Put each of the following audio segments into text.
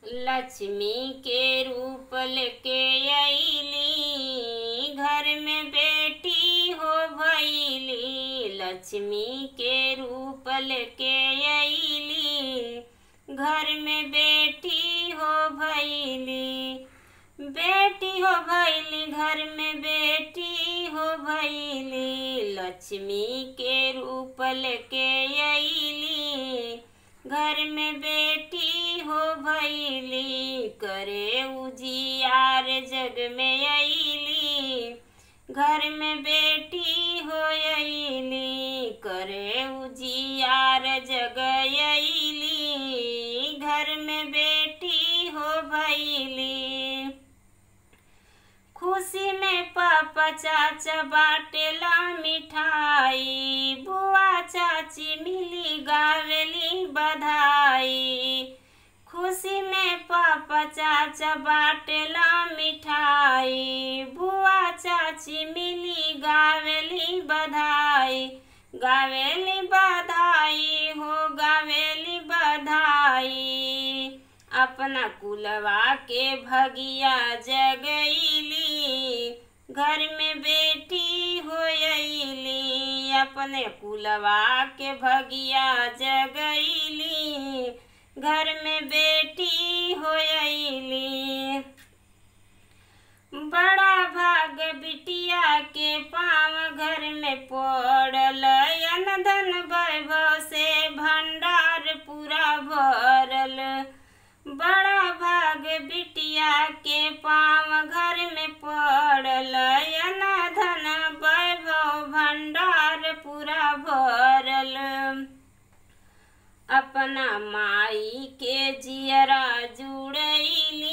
लक्ष्मी के रूप लेके अइली, घर में बेटी हो भइली। लक्ष्मी के रूप लेके अइली, घर में बेटी हो भइली। बेटी हो भइली, घर में बेटी हो भइली। लक्ष्मी के रूप लेके अइली, घर में बेटी हो भइली। करे उजियार जग में अइली, घर में बेटी हो अइली। करे उजियार जग अइली, घर में बेटी हो भइली। खुशी में पापा चाचा बाटेला मिठाई, बुआ चाची मिली गावेली बधाई। खुशी में पापा चाचा बाटेला मिठाई, बुआ चाची मिली गावेली बधाई। गावेली बधाई हो गावेली बधाई। अपना कुलवा के भगिया जगइली, घर में बेटी हो अइली। अपने कुलवा के भगिया जगइली, घर में बेटी हो अइली। बड़ा भाग बिटिया के पाँव घर में पड़ल, अन्न धन वैभव से भंडार पूरा भरल। बड़ा भाग बिटिया के पाँव घर में पड़ल, अन्न धन वैभव भंडार पूरा भरल। अपना माई के जियरा जुड़ैली,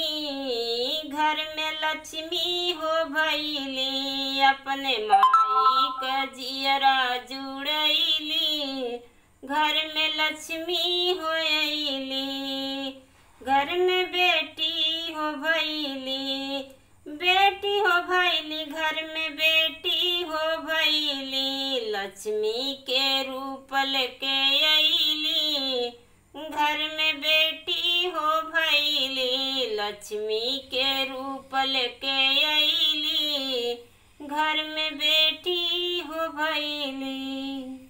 घर में लक्ष्मी हो भइली। अपने माई के जियरा जुड़ैली, घर में लक्ष्मी हो अइली। घर में बेटी हो भइली, बेटी हो भइली, घर में बेटी हो भइली। लक्ष्मी के रूप लेके अइली, घर में बेटी हो भइली। लक्ष्मी के रूप लेके अइली, घर में बेटी हो भइली।